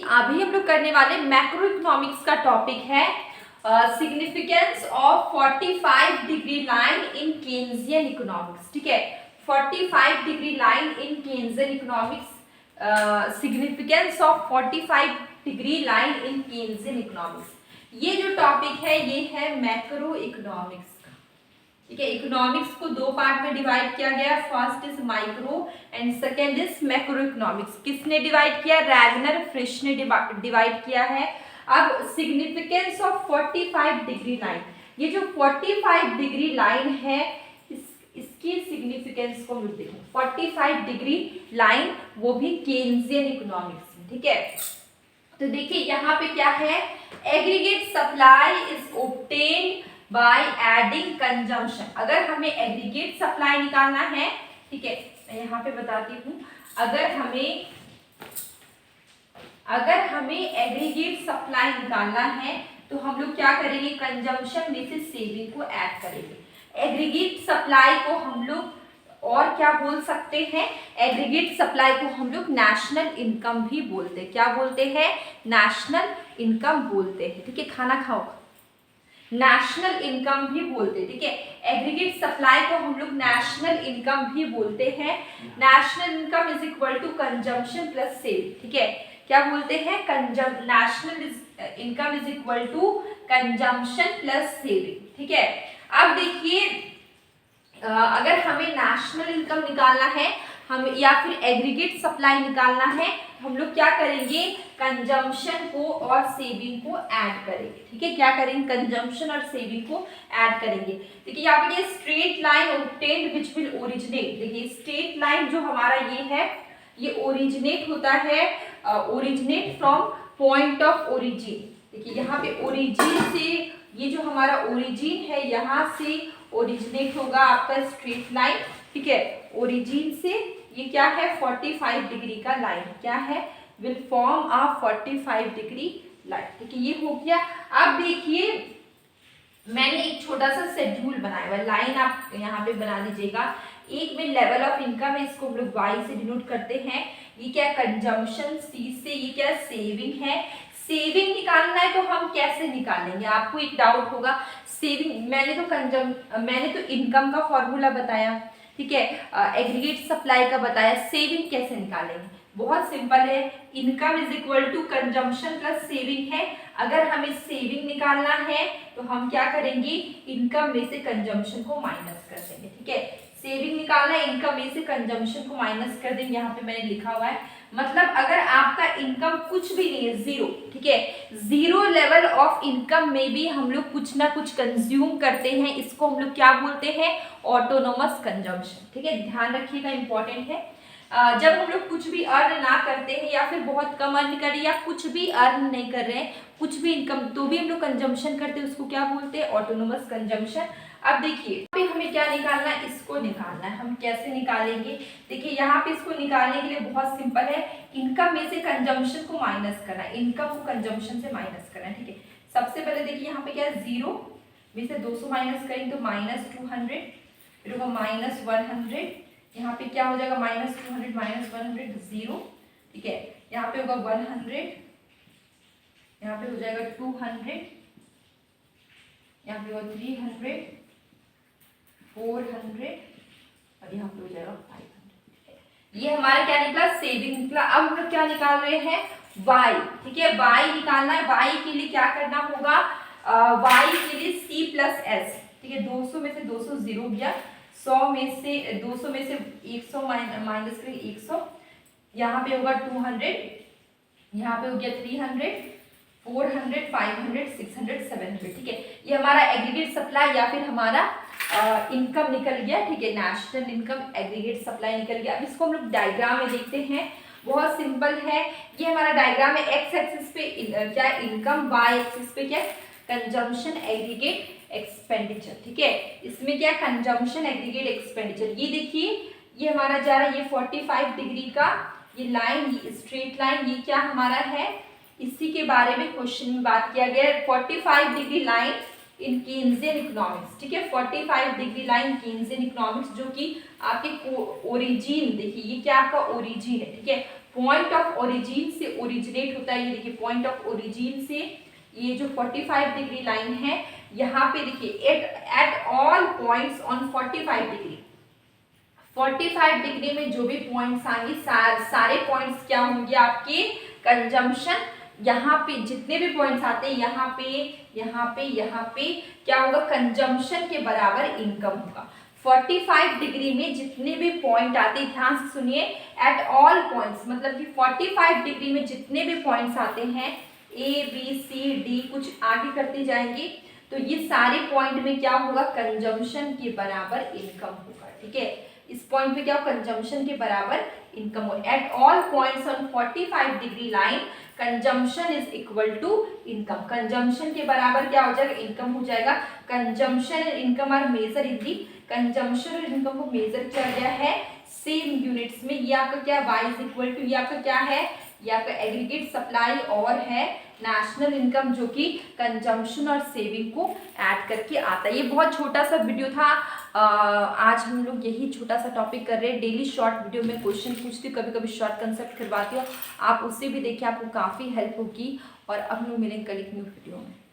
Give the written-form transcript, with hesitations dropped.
अभी हम लोग करने वाले मैक्रो इकोनॉमिक्स का टॉपिक है significance of 45 degree line in Keynesian economics. ठीक है, 45 degree line in Keynesian economics, significance of 45 degree line in Keynesian economics. ये जो टॉपिक है ये है मैक्रो इकोनॉमिक्स। ठीक है, इकोनॉमिक्स को दो पार्ट में डिवाइड किया गया। First is micro and second is macro economics. किसने डिवाइड किया? रैगनर फ्रिश ने डिवाइड किया है। अब सिग्निफिकेंस ऑफ 45 डिग्री लाइन, ये जो 45 डिग्री लाइन है इसकी सिग्निफिकेंस को हम देखो। 45 डिग्री लाइन वो भी केन्जियन इकोनॉमिक्स में। ठीक है, तो देखिए यहाँ पे क्या है, aggregate supply is obtained by adding consumption. अगर हमें एग्रीगेट सप्लाई निकालना है, ठीक है, मैं यहाँ पे बताती हूँ, अगर हमें एग्रीगेट सप्लाई निकालना है तो हम लोग क्या करेंगे, कंजम्पशन में से सेविंग को ऐड करेंगे। एग्रीगेट सप्लाई को हम लोग और क्या बोल सकते हैं, एग्रीगेट सप्लाई को हम लोग नेशनल इनकम भी बोलते हैं। क्या बोलते हैं? नेशनल इनकम बोलते हैं। ठीक है, खाना खाओ, नेशनल इनकम भी बोलते हैं। ठीक है, एग्रीगेट सप्लाई को हम लोग नेशनल इनकम भी बोलते हैं। National income is equal to consumption plus sale. ठीक है, क्या बोलते हैं, national income is equal to consumption plus saving. ठीक है, अब देखिए अगर हमें नेशनल इनकम निकालना है हम या फिर एग्रीगेट सप्लाई निकालना है, हम लोग क्या करेंगे, कंजम्पशन को और सेविंग को ऐड करेंगे। ठीक है, क्या करेंगे, कंजम्पशन और सेविंग को ऐड करेंगे। देखिए यहाँ पे ये straight line obtained which will originate. देखिए स्ट्रेट लाइन जो हमारा ये है ये ओरिजिनेट होता है, originate from point of origin. देखिए यहाँ पे ओरिजिन से, ये जो हमारा ओरिजिन है यहाँ से ओरिजिनेट होगा आपका स्ट्रेट लाइन। ठीक है, ओरिजिन से ये क्या है, 45 डिग्री का लाइन क्या है, will form a 45 degree line. ठीक है, ये हो गया। अब देखिए मैंने एक छोटा सा शेड्यूल बनाया हुआ है, लाइन आप यहाँ पे बना लीजिएगा। एक में लेवल ऑफ इनकम है, इसको हम लोग वाई से डिनोट करते हैं। ये क्या, कंजम्पशन, सी से ये क्या, सेविंग है। सेविंग निकालना है तो हम कैसे निकालेंगे, आपको एक डाउट होगा। सेविंग मैंने तो इनकम का फॉर्मूला बताया, ठीक है, एग्रीगेट सप्लाई का बताया, सेविंग कैसे निकालेंगे? बहुत सिंपल है, income is equal to consumption plus saving है। अगर हमें सेविंग निकालना है तो हम क्या करेंगे, इनकम में से कंजम्पशन को माइनस कर देंगे। ठीक है, सेविंग निकालना है, इनकम में से कंजम्पशन को माइनस कर देंगे। यहाँ पे मैंने लिखा हुआ है, मतलब अगर आपका इनकम कुछ भी नहीं है, जीरो, ठीक है, जीरो लेवल ऑफ इनकम में भी हम लोग कुछ ना कुछ कंज्यूम करते हैं, इसको हम लोग क्या बोलते हैं, ऑटोनोमस कंजम्पशन। ठीक है, ध्यान रखिएगा, इंपॉर्टेंट है। जब हम लोग कुछ भी अर्न ना करते हैं या फिर बहुत कम अर्न कर रहे हैं या कुछ भी अर्न नहीं कर रहे हैं, कुछ भी इनकम, तो भी हम लोग कंजम्पशन करते हैं, उसको क्या बोलते हैं, ऑटोनोमस कंजम्पशन। अब देखिए हमें क्या निकालना है, इसको निकालना है। हम कैसे निकालेंगे, देखिए यहाँ पे इसको निकालने के लिए बहुत सिंपल है, इनकम में से कंजम्पशन को माइनस करना है, इनकम को कंजम्पशन से माइनस करना है। ठीक है, सबसे पहले देखिए यहाँ पे क्या है, जीरो में से 200 माइनस करेंगे तो -200, फिर होगा -100, यहाँ पे क्या हो जाएगा, -200 -100 जीरो। ठीक है, यहाँ पे होगा 100, यहाँ पे हो जाएगा 200, यहाँ पे होगा 300, 400 और यहाँ पे हो जाएगा 500। ये हमारा क्या निकला, सेविंग निकला। अब हम लोग क्या निकाल रहे हैं, वाई। ठीक है, वाई निकालना है। वाई के लिए क्या करना होगा, वाई के लिए सी प्लस एस। ठीक है, 200 में से 200 जीरो गया, 200 में से 100 माइनस करें 100, यहाँ पे होगा 200, यहाँ पे हो गया 300, 400, 500, 600, 700। ठीक है, ये हमारा एग्रीगेट सप्लाई या फिर हमारा इनकम निकल गया। ठीक है, नेशनल इनकम एग्रीगेट सप्लाई निकल गया। अब इसको हम लोग डायग्राम में देखते हैं, बहुत सिंपल है। ये हमारा डायग्राम है, एक्स एक्सिस पे क्या इनकम, वाई एक्सिस पे क्या कंजम्पशन एग्रीगेट एक्सपेंडिचर। ठीक है, इसमें क्या कंजम्पशन एग्रीगेट एक्सपेंडिचर। ये देखिए ये हमारा जा रहा है, ये 45 डिग्री का ये लाइन, ये स्ट्रेट लाइन, ये क्या हमारा है, इसी के बारे में क्वेश्चन में बात किया गया है। 45 degree line in Keynesian economics. ठीक है, 45 डिग्री लाइन केन्जियन इकोनॉमिक्स, जो कि आपके ओरिजिन, देखिए ये क्या आपका ओरिजिन है। ठीक है, पॉइंट ऑफ ओरिजिन से ओरिजिनेट होता है। ये देखिए पॉइंट ऑफ ओरिजिन से ये जो 45 डिग्री लाइन है, यहाँ पे देखिए eight all points on 45 degree, 45 degree में जो भी पॉइंट्स आएंगे सारे पॉइंट्स क्या होंगे आपके कंजम्पशन। यहाँ पे जितने भी पॉइंट्स आते हैं यहाँ पे यहाँ पे यहाँ पे क्या होगा, कंजम्पशन के बराबर इनकम होगा। 45 डिग्री में जितने भी पॉइंट आते हैं, ध्यान से सुनिए, एट ऑल पॉइंट्स मतलब कि 45 डिग्री में जितने भी पॉइंट्स आते हैं A B C D कुछ आगे करते जाएंगे, तो ये सारे पॉइंट में क्या होगा, कंजम्पशन के बराबर इनकम होगा। ठीक है, इस पॉइंट पे क्या हो, कंजम्पशन के बराबर इनकम हो। At all points on 45 degree line consumption is equal to income. Consumption के बराबर क्या हो जाएगा, इनकम हो जाएगा। Consumption and income are measure in the, consumption और इनकम को मेजर किया गया है सेम यूनिट्स में। ये आपका क्या, y इज इक्वल टू, ये आपका क्या है, ये आपका एग्रीगेट सप्लाई और है नेशनल इनकम, जो कि कंजम्पशन और सेविंग को ऐड करके आता है। ये बहुत छोटा सा वीडियो था, आज हम लोग यही छोटा सा टॉपिक कर रहे हैं। डेली शॉर्ट वीडियो में क्वेश्चन पूछती हूँ, कभी कभी शॉर्ट कंसेप्ट करवाती हूँ, आप उससे भी देखिए, आपको काफ़ी हेल्प होगी। और अब हम लोग मिलेंगे कल एक न्यू वीडियो में।